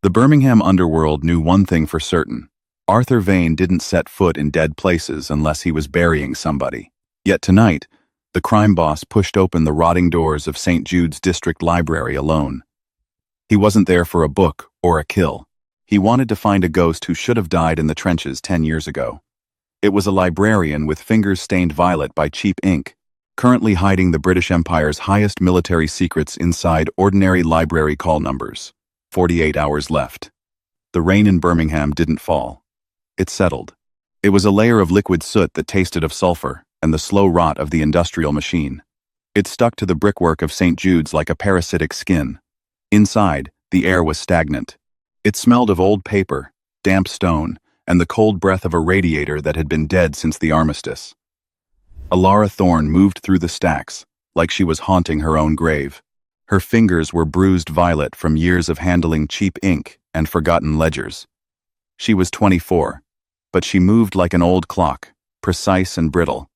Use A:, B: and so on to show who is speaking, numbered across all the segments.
A: The Birmingham underworld knew one thing for certain. Arthur Vane didn't set foot in dead places unless he was burying somebody. Yet tonight, the crime boss pushed open the rotting doors of St. Jude's district library alone. He wasn't there for a book or a kill. He wanted to find a ghost who should have died in the trenches 10 years ago. It was a librarian with fingers stained violet by cheap ink, currently hiding the British Empire's highest military secrets inside ordinary library call numbers. 48 hours left. The rain in Birmingham didn't fall. It settled. It was a layer of liquid soot that tasted of sulfur and the slow rot of the industrial machine. It stuck to the brickwork of St. Jude's like a parasitic skin. Inside, the air was stagnant. It smelled of old paper, damp stone, and the cold breath of a radiator that had been dead since the armistice. Elara Thorne moved through the stacks, like she was haunting her own grave. Her fingers were bruised violet from years of handling cheap ink and forgotten ledgers. She was 24, but she moved like an old clock, precise and brittle.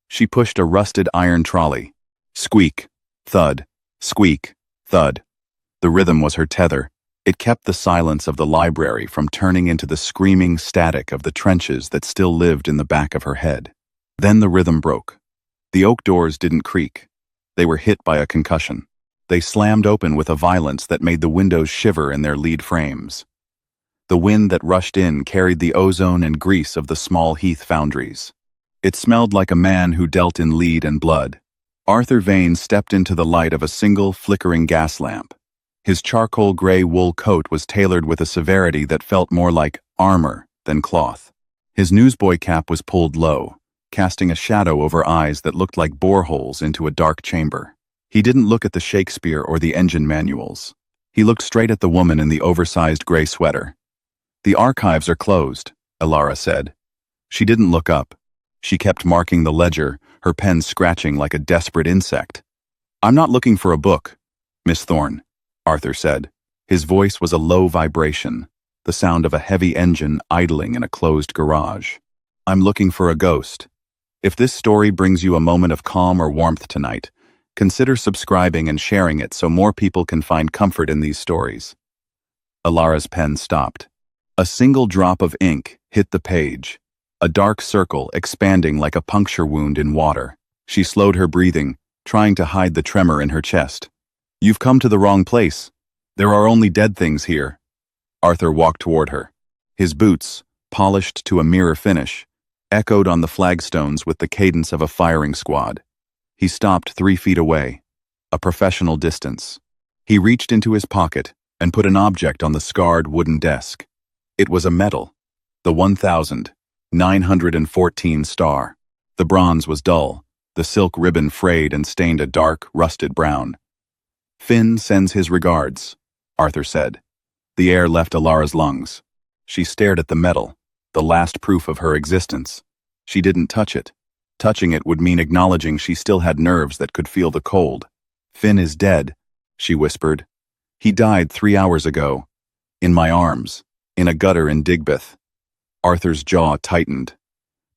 A: She pushed a rusted iron trolley. Squeak, thud, squeak, thud. The rhythm was her tether. It kept the silence of the library from turning into the screaming static of the trenches that still lived in the back of her head. Then the rhythm broke. The oak doors didn't creak. They were hit by a concussion. They slammed open with a violence that made the windows shiver in their lead frames. The wind that rushed in carried the ozone and grease of the small heath foundries. It smelled like a man who dealt in lead and blood. Arthur Vane stepped into the light of a single flickering gas lamp. His charcoal gray wool coat was tailored with a severity that felt more like armor than cloth. His newsboy cap was pulled low, casting a shadow over eyes that looked like boreholes into a dark chamber. He didn't look at the Shakespeare or the engine manuals. He looked straight at the woman in the oversized gray sweater. "The archives are closed," Elara said. She didn't look up. She kept marking the ledger, her pen scratching like a desperate insect. "I'm not looking for a book, Miss Thorne," Arthur said. His voice was a low vibration, the sound of a heavy engine idling in a closed garage. "I'm looking for a ghost. If this story brings you a moment of calm or warmth tonight, consider subscribing and sharing it so more people can find comfort in these stories." Elara's pen stopped. A single drop of ink hit the page, a dark circle expanding like a puncture wound in water. She slowed her breathing, trying to hide the tremor in her chest. "You've come to the wrong place. There are only dead things here." Arthur walked toward her. His boots, polished to a mirror finish, echoed on the flagstones with the cadence of a firing squad. He stopped 3 feet away, a professional distance. He reached into his pocket and put an object on the scarred wooden desk. It was a medal, the 1914 star. The bronze was dull, the silk ribbon frayed and stained a dark, rusted brown. "Finn sends his regards," Arthur said. The air left Elara's lungs. She stared at the medal, the last proof of her existence. She didn't touch it. Touching it would mean acknowledging she still had nerves that could feel the cold. "Finn is dead," she whispered. "He died 3 hours ago. In my arms, in a gutter in Digbeth." Arthur's jaw tightened.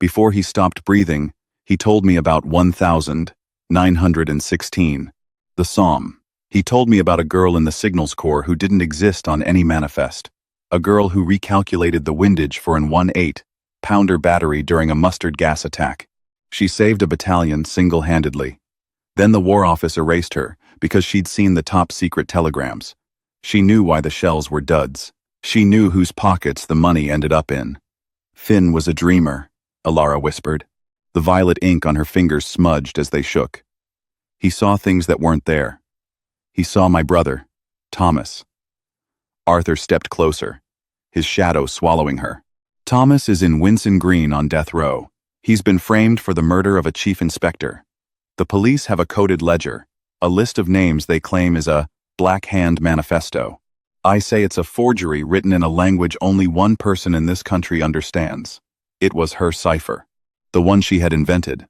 A: Before he stopped breathing, he told me about 1916, the Psalm. He told me about a girl in the Signals Corps who didn't exist on any manifest. A girl who recalculated the windage for an 1.8-pounder battery during a mustard gas attack. She saved a battalion single-handedly. Then the War Office erased her because she'd seen the top-secret telegrams. She knew why the shells were duds. She knew whose pockets the money ended up in. "Finn was a dreamer," Elara whispered. The violet ink on her fingers smudged as they shook. "He saw things that weren't there. He saw my brother, Thomas." Arthur stepped closer, his shadow swallowing her. "Thomas is in Winson Green on death row. He's been framed for the murder of a chief inspector. The police have a coded ledger, a list of names they claim is a Black Hand manifesto. I say it's a forgery written in a language only one person in this country understands. It was her cipher, the one she had invented.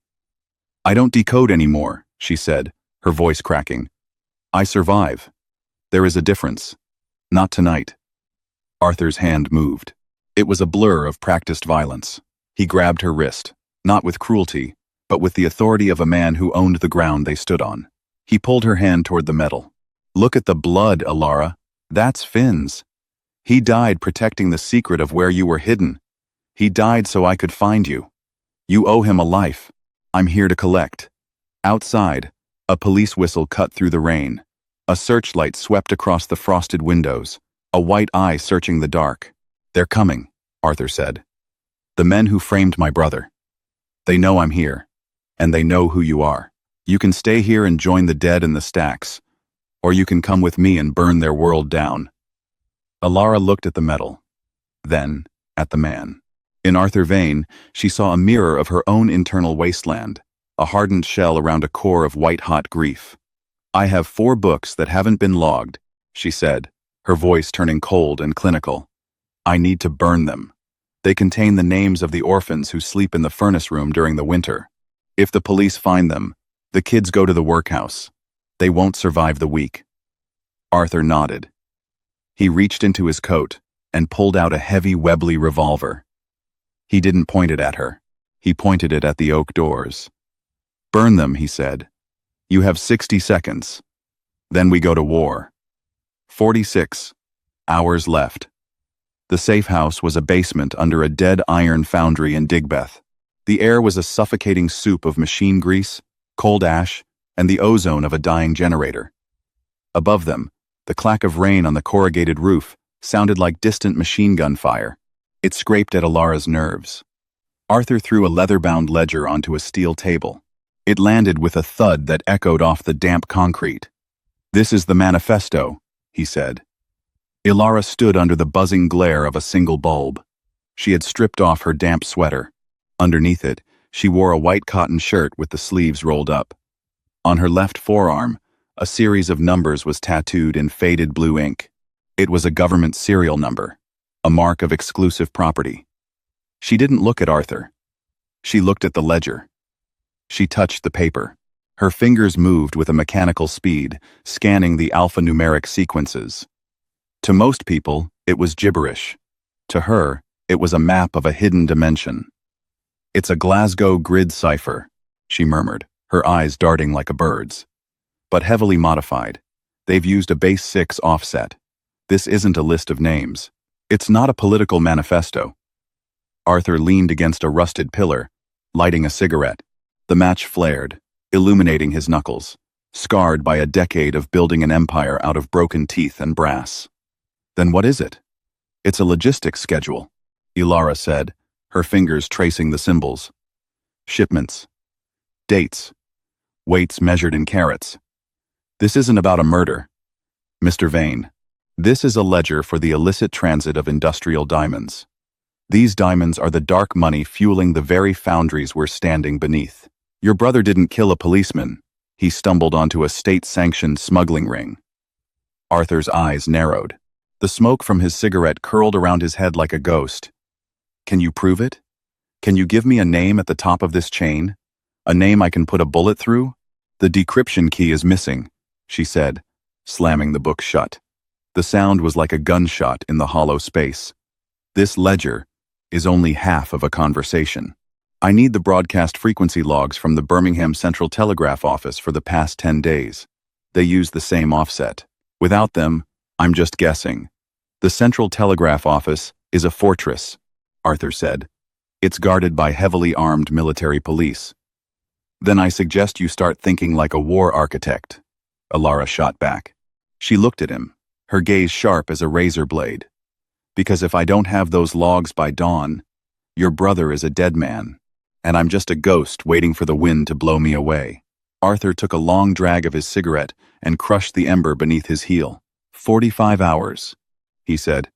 A: "I don't decode anymore," she said, her voice cracking. "I survive. There is a difference. Not tonight." Arthur's hand moved. It was a blur of practiced violence. He grabbed her wrist, not with cruelty, but with the authority of a man who owned the ground they stood on. He pulled her hand toward the medal. "Look at the blood, Elara. That's Finn's." He died protecting the secret of where you were hidden. He died so I could find you. You owe him a life. I'm here to collect." Outside, a police whistle cut through the rain. A searchlight swept across the frosted windows, a white eye searching the dark. "They're coming," Arthur said. "The men who framed my brother. They know I'm here, and they know who you are. You can stay here and join the dead in the stacks, or you can come with me and burn their world down." Elara looked at the metal, then at the man. In Arthur Vane, she saw a mirror of her own internal wasteland, a hardened shell around a core of white-hot grief. "I have 4 books that haven't been logged," she said, her voice turning cold and clinical. "I need to burn them. They contain the names of the orphans who sleep in the furnace room during the winter. If the police find them, the kids go to the workhouse. They won't survive the week." Arthur nodded. He reached into his coat and pulled out a heavy Webley revolver. He didn't point it at her. He pointed it at the oak doors. "Burn them," he said. "You have 60 seconds. Then we go to war." 46 hours left. The safe house was a basement under a dead iron foundry in Digbeth. The air was a suffocating soup of machine grease, cold ash, and the ozone of a dying generator. Above them, the clack of rain on the corrugated roof sounded like distant machine gun fire. It scraped at Elara's nerves. Arthur threw a leather-bound ledger onto a steel table. It landed with a thud that echoed off the damp concrete. "This is the manifesto," he said. Elara stood under the buzzing glare of a single bulb. She had stripped off her damp sweater. Underneath it, she wore a white cotton shirt with the sleeves rolled up. On her left forearm, a series of numbers was tattooed in faded blue ink. It was a government serial number, a mark of exclusive property. She didn't look at Arthur. She looked at the ledger. She touched the paper. Her fingers moved with a mechanical speed, scanning the alphanumeric sequences. To most people, it was gibberish. To her, it was a map of a hidden dimension. "It's a Glasgow grid cipher," she murmured, her eyes darting like a bird's. "But heavily modified. They've used a base 6 offset. This isn't a list of names. It's not a political manifesto." Arthur leaned against a rusted pillar, lighting a cigarette. The match flared, illuminating his knuckles, scarred by a decade of building an empire out of broken teeth and brass. "Then what is it?" "It's a logistics schedule," Elara said, her fingers tracing the symbols. "Shipments. Dates. Weights measured in carats. This isn't about a murder. Mr. Vane, this is a ledger for the illicit transit of industrial diamonds. These diamonds are the dark money fueling the very foundries we're standing beneath. Your brother didn't kill a policeman. He stumbled onto a state-sanctioned smuggling ring." Arthur's eyes narrowed. The smoke from his cigarette curled around his head like a ghost. "Can you prove it? Can you give me a name at the top of this chain? A name I can put a bullet through?" "The decryption key is missing," she said, slamming the book shut. The sound was like a gunshot in the hollow space. "This ledger is only half of a conversation. I need the broadcast frequency logs from the Birmingham Central Telegraph Office for the past 10 days. They use the same offset. Without them, I'm just guessing. The Central Telegraph Office is a fortress," Arthur said. "It's guarded by heavily armed military police." "Then I suggest you start thinking like a war architect," Elara shot back. She looked at him, her gaze sharp as a razor blade. "Because if I don't have those logs by dawn, your brother is a dead man, and I'm just a ghost waiting for the wind to blow me away." Arthur took a long drag of his cigarette and crushed the ember beneath his heel. 45 hours, he said.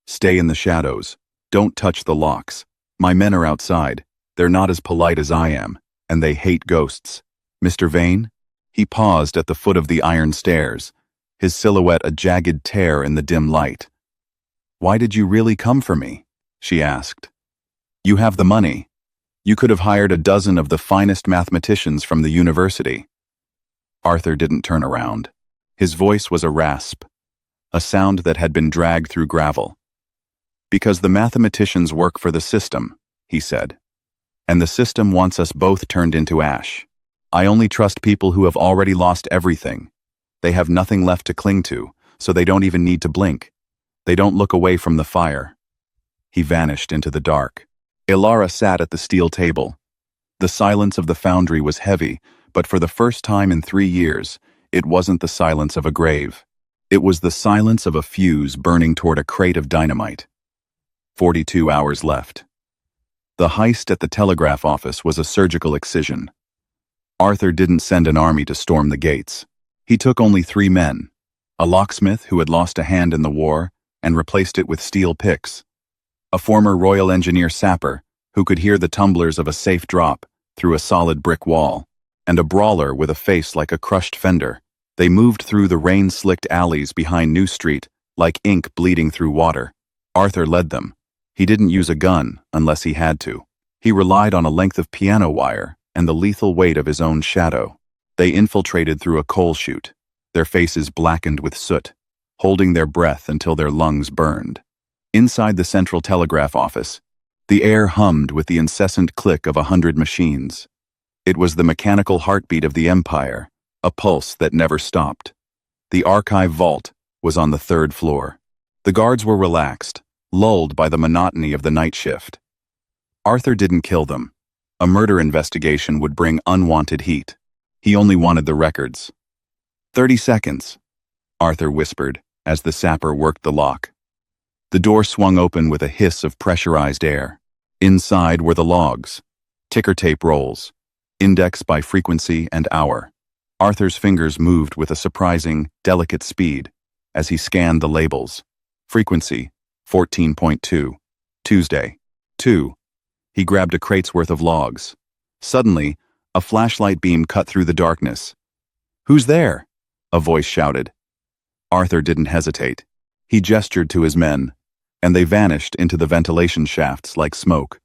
A: "Stay in the shadows. Don't touch the locks. My men are outside. They're not as polite as I am, and they hate ghosts. Mr. Vane?" He paused at the foot of the iron stairs, his silhouette a jagged tear in the dim light. "Why did you really come for me?" she asked. "You have the money. You could have hired a dozen of the finest mathematicians from the university." Arthur didn't turn around. His voice was a rasp, a sound that had been dragged through gravel. "Because the mathematicians work for the system," he said. "And the system wants us both turned into ash. I only trust people who have already lost everything. They have nothing left to cling to, so they don't even need to blink. They don't look away from the fire. He vanished into the dark. Elara sat at the steel table. The silence of the foundry was heavy, but for the first time in 3 years, it wasn't the silence of a grave. It was the silence of a fuse burning toward a crate of dynamite. 42 hours left. The heist at the telegraph office was a surgical excision. Arthur didn't send an army to storm the gates. He took only 3 men, a locksmith who had lost a hand in the war and replaced it with steel picks, a former Royal Engineer sapper who could hear the tumblers of a safe drop through a solid brick wall, and a brawler with a face like a crushed fender. They moved through the rain-slicked alleys behind New Street like ink bleeding through water. Arthur led them. He didn't use a gun unless he had to. He relied on a length of piano wire and the lethal weight of his own shadow. They infiltrated through a coal chute, their faces blackened with soot, holding their breath until their lungs burned. Inside the central telegraph office, the air hummed with the incessant click of 100 machines. It was the mechanical heartbeat of the empire, a pulse that never stopped. The archive vault was on the 3rd floor. The guards were relaxed, lulled by the monotony of the night shift. Arthur didn't kill them. A murder investigation would bring unwanted heat. He only wanted the records. 30 seconds, Arthur whispered as the sapper worked the lock. The door swung open with a hiss of pressurized air. Inside were the logs, ticker tape rolls, indexed by frequency and hour. Arthur's fingers moved with a surprising, delicate speed as he scanned the labels. Frequency, 14.2. Tuesday, 2. He grabbed a crate's worth of logs. Suddenly, a flashlight beam cut through the darkness. "Who's there?" a voice shouted. Arthur didn't hesitate. He gestured to his men, and they vanished into the ventilation shafts like smoke.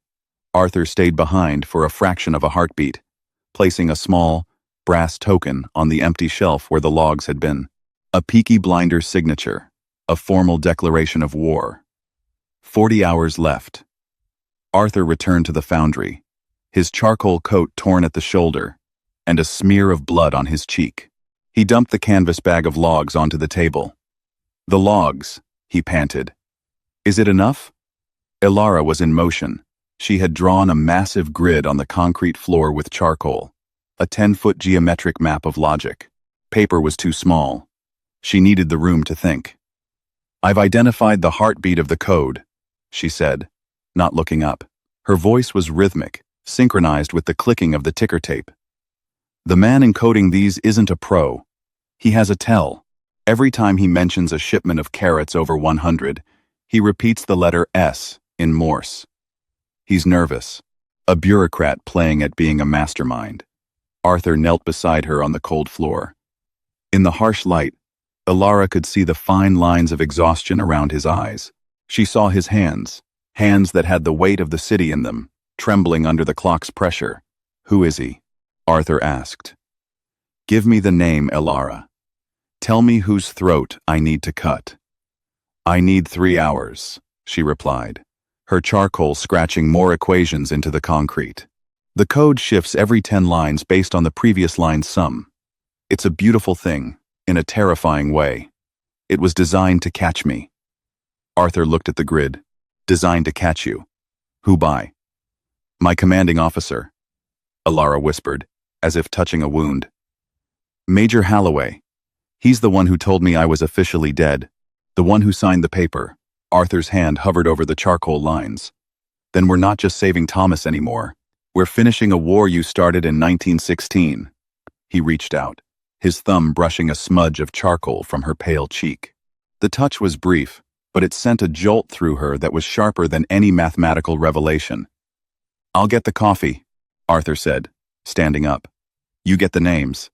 A: Arthur stayed behind for a fraction of a heartbeat, placing a small, brass token on the empty shelf where the logs had been. A Peaky Blinders signature, a formal declaration of war. 40 hours left. Arthur returned to the foundry, his charcoal coat torn at the shoulder, and a smear of blood on his cheek. He dumped the canvas bag of logs onto the table. "The logs," he panted. "Is it enough?" Elara was in motion. She had drawn a massive grid on the concrete floor with charcoal, a 10-foot geometric map of logic. Paper was too small. She needed the room to think. "I've identified the heartbeat of the code," she said, not looking up. Her voice was rhythmic, synchronized with the clicking of the ticker tape. "The man encoding these isn't a pro. He has a tell. Every time he mentions a shipment of carrots over 100, he repeats the letter S in Morse. He's nervous, a bureaucrat playing at being a mastermind." Arthur knelt beside her on the cold floor. In the harsh light, Elara could see the fine lines of exhaustion around his eyes. She saw his hands that had the weight of the city in them, trembling under the clock's pressure. "Who is he?" Arthur asked. "Give me the name, Elara. Tell me whose throat I need to cut." "I need 3 hours," she replied, her charcoal scratching more equations into the concrete. "The code shifts every 10 lines based on the previous line's sum. It's a beautiful thing, in a terrifying way. It was designed to catch me." Arthur looked at the grid. "Designed to catch you. Who by?" "My commanding officer," Elara whispered, as if touching a wound. "Major Halloway. He's the one who told me I was officially dead. The one who signed the paper." Arthur's hand hovered over the charcoal lines. "Then we're not just saving Thomas anymore. We're finishing a war you started in 1916. He reached out, his thumb brushing a smudge of charcoal from her pale cheek. The touch was brief, but it sent a jolt through her that was sharper than any mathematical revelation. "I'll get the coffee," Arthur said, standing up. "You get the names.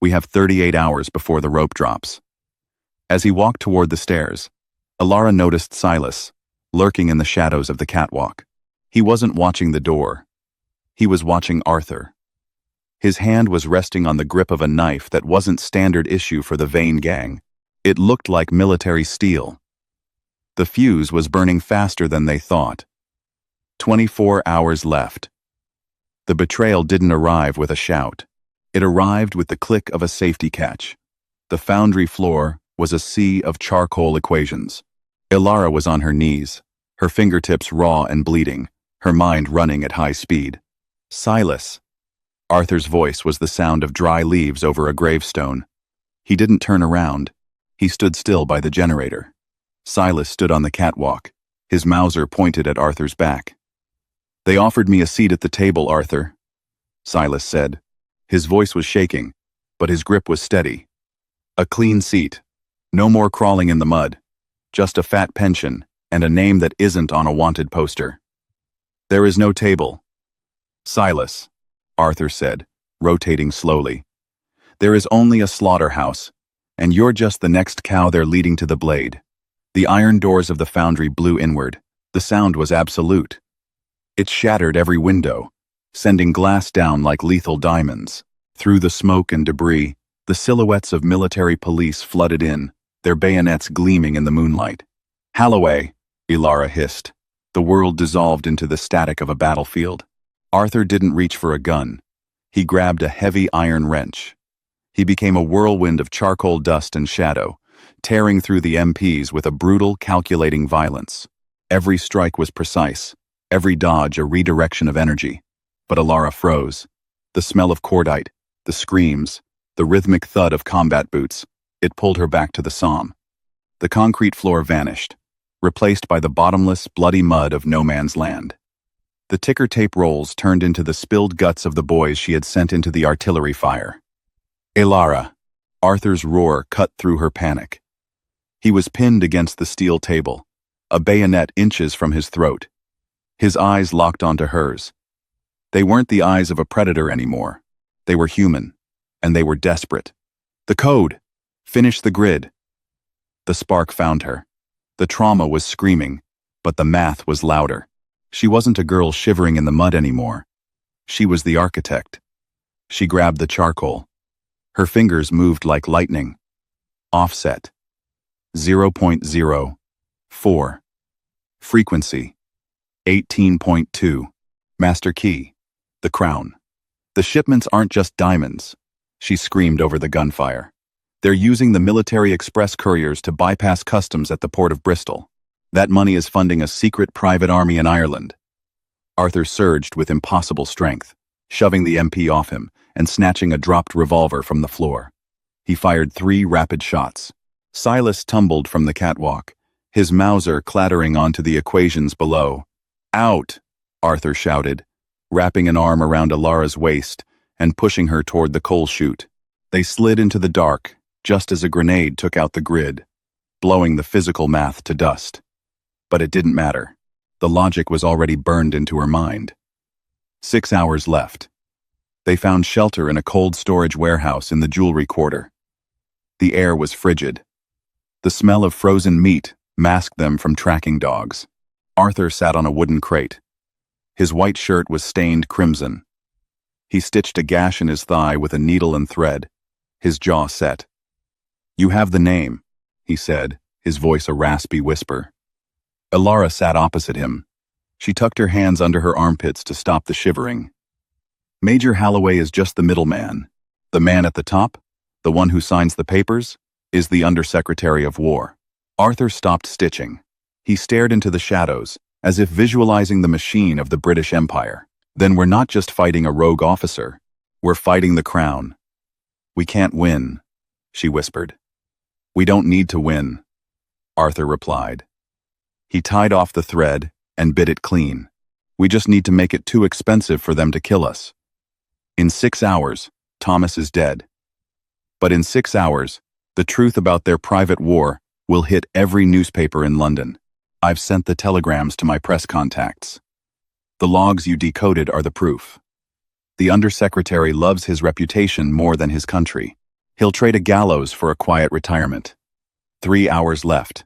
A: We have 38 hours before the rope drops." As he walked toward the stairs, Elara noticed Silas, lurking in the shadows of the catwalk. He wasn't watching the door. He was watching Arthur. His hand was resting on the grip of a knife that wasn't standard issue for the Vane gang. It looked like military steel. The fuse was burning faster than they thought. 24 hours left. The betrayal didn't arrive with a shout. It arrived with the click of a safety catch. The foundry floor was a sea of charcoal equations. Elara was on her knees, her fingertips raw and bleeding, her mind running at high speed. Silas. Arthur's voice was the sound of dry leaves over a gravestone. He didn't turn around. He stood still by the generator. Silas stood on the catwalk, his Mauser pointed at Arthur's back. "They offered me a seat at the table, Arthur," Silas said. His voice was shaking, but his grip was steady. "A clean seat. No more crawling in the mud. Just a fat pension, and a name that isn't on a wanted poster." "There is no table." "Silas," Arthur said, rotating slowly. "There is only a slaughterhouse, and you're just the next cow they're leading to the blade." The iron doors of the foundry blew inward. The sound was absolute. It shattered every window, sending glass down like lethal diamonds. Through the smoke and debris, the silhouettes of military police flooded in, their bayonets gleaming in the moonlight. "Halloway," Elara hissed. The world dissolved into the static of a battlefield. Arthur didn't reach for a gun. He grabbed a heavy iron wrench. He became a whirlwind of charcoal dust and shadow, tearing through the MPs with a brutal, calculating violence. Every strike was precise, every dodge a redirection of energy. But Elara froze. The smell of cordite, the screams, the rhythmic thud of combat boots, it pulled her back to the psalm. The concrete floor vanished, replaced by the bottomless, bloody mud of no man's land. The ticker tape rolls turned into the spilled guts of the boys she had sent into the artillery fire. "Elara!" Arthur's roar cut through her panic. He was pinned against the steel table, a bayonet inches from his throat. His eyes locked onto hers. They weren't the eyes of a predator anymore. They were human, and they were desperate. "The code! Finish the grid!" The spark found her. The trauma was screaming, but the math was louder. She wasn't a girl shivering in the mud anymore. She was the architect. She grabbed the charcoal. Her fingers moved like lightning. Offset. 0.04. Frequency. 18.2. Master key. The crown. "The shipments aren't just diamonds," she screamed over the gunfire. "They're using the military express couriers to bypass customs at the port of Bristol. That money is funding a secret private army in Ireland." Arthur surged with impossible strength, shoving the MP off him and snatching a dropped revolver from the floor. He fired 3 rapid shots. Silas tumbled from the catwalk, his Mauser clattering onto the equations below. "Out!" Arthur shouted, wrapping an arm around Elara's waist and pushing her toward the coal chute. They slid into the dark, just as a grenade took out the grid, blowing the physical math to dust. But it didn't matter. The logic was already burned into her mind. 6 hours left. They found shelter in a cold storage warehouse in the jewelry quarter. The air was frigid. The smell of frozen meat masked them from tracking dogs. Arthur sat on a wooden crate. His white shirt was stained crimson. He stitched a gash in his thigh with a needle and thread, his jaw set. "You have the name," he said, his voice a raspy whisper. Elara sat opposite him. She tucked her hands under her armpits to stop the shivering. "Major Halloway is just the middleman. The man at the top, the one who signs the papers, is the Undersecretary of War." Arthur stopped stitching. He stared into the shadows, as if visualizing the machine of the British Empire. "Then we're not just fighting a rogue officer. We're fighting the crown." "We can't win," she whispered. "We don't need to win," Arthur replied. He tied off the thread and bit it clean. "We just need to make it too expensive for them to kill us. In 6 hours, Thomas is dead. But in 6 hours, the truth about their private war will hit every newspaper in London. I've sent the telegrams to my press contacts. The logs you decoded are the proof. The Undersecretary loves his reputation more than his country. He'll trade a gallows for a quiet retirement." 3 hours left.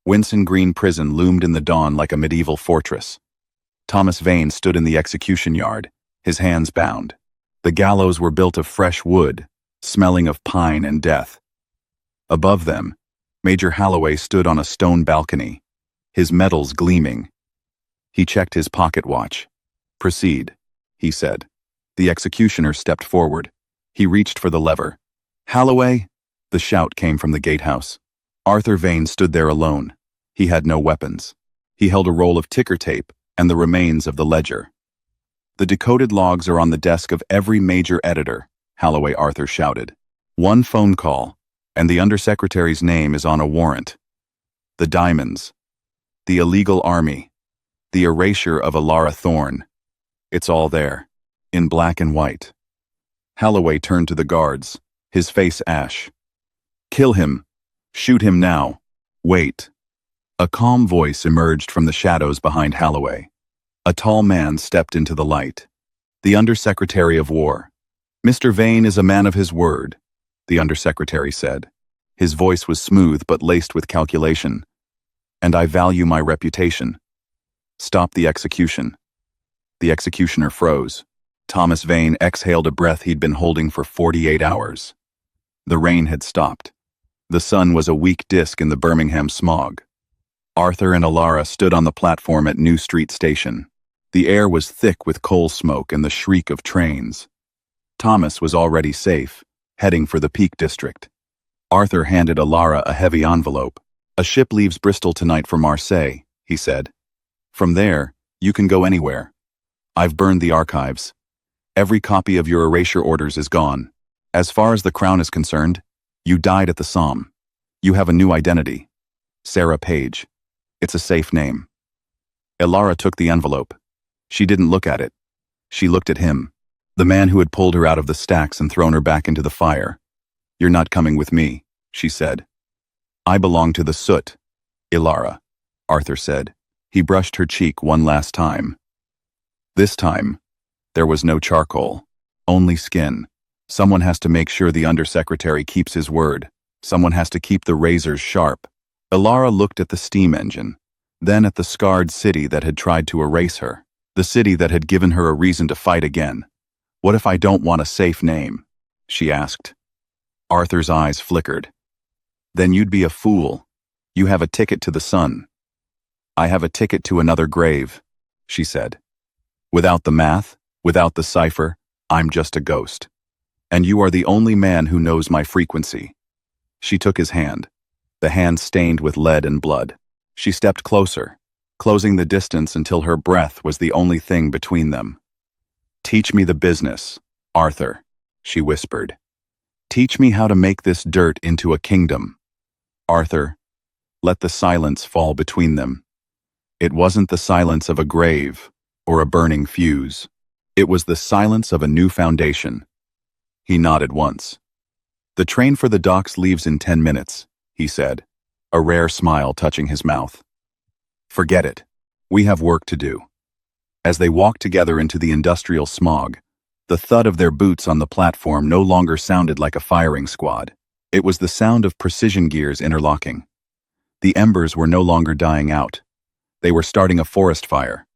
A: Winson Green Prison loomed in the dawn like a medieval fortress. Thomas Vane stood in the execution yard, his hands bound. The gallows were built of fresh wood, smelling of pine and death. Above them, Major Halloway stood on a stone balcony, his medals gleaming. He checked his pocket watch. "Proceed," he said. The executioner stepped forward. He reached for the lever. "Halloway!" The shout came from the gatehouse. Arthur Vane stood there alone, He had no weapons. He held a roll of ticker tape and the remains of the ledger. "The decoded logs are on the desk of every major editor," Halloway Arthur shouted. "One phone call, and the undersecretary's name is on a warrant. The diamonds. The illegal army. The erasure of Elara Thorne. It's all there, in black and white." Halloway turned to the guards, his face ash. "Kill him. Shoot him now. Wait." A calm voice emerged from the shadows behind Halloway. A tall man stepped into the light. "The Undersecretary of War. Mr. Vane is a man of his word," the Undersecretary said. His voice was smooth but laced with calculation. "And I value my reputation. Stop the execution." The executioner froze. Thomas Vane exhaled a breath he'd been holding for 48 hours. The rain had stopped. The sun was a weak disk in the Birmingham smog. Arthur and Elara stood on the platform at New Street Station. The air was thick with coal smoke and the shriek of trains. Thomas was already safe, heading for the Peak District. Arthur handed Elara a heavy envelope. "A ship leaves Bristol tonight for Marseille," he said. "From there, you can go anywhere. I've burned the archives. Every copy of your erasure orders is gone. As far as the Crown is concerned, you died at the Somme. You have a new identity. Sarah Page. It's a safe name." Elara took the envelope. She didn't look at it. She looked at him, the man who had pulled her out of the stacks and thrown her back into the fire. "You're not coming with me," she said. "I belong to the soot, Elara," Arthur said. He brushed her cheek one last time. This time, there was no charcoal, only skin. Someone has to make sure the Undersecretary keeps his word. Someone has to keep the razors sharp. Elara looked at the steam engine, then at the scarred city that had tried to erase her, the city that had given her a reason to fight again. "What if I don't want a safe name?" she asked. Arthur's eyes flickered. "Then you'd be a fool. You have a ticket to the sun." "I have a ticket to another grave," she said. "Without the math, without the cipher, I'm just a ghost. And you are the only man who knows my frequency." She took his hand, the hand stained with lead and blood. She stepped closer, closing the distance until her breath was the only thing between them. "Teach me the business, Arthur," she whispered. "Teach me how to make this dirt into a kingdom." Arthur, let the silence fall between them. It wasn't the silence of a grave or a burning fuse. It was the silence of a new foundation. He nodded once. "The train for the docks leaves in 10 minutes, he said, a rare smile touching his mouth. "Forget it. We have work to do." As they walked together into the industrial smog, the thud of their boots on the platform no longer sounded like a firing squad. It was the sound of precision gears interlocking. The embers were no longer dying out. They were starting a forest fire.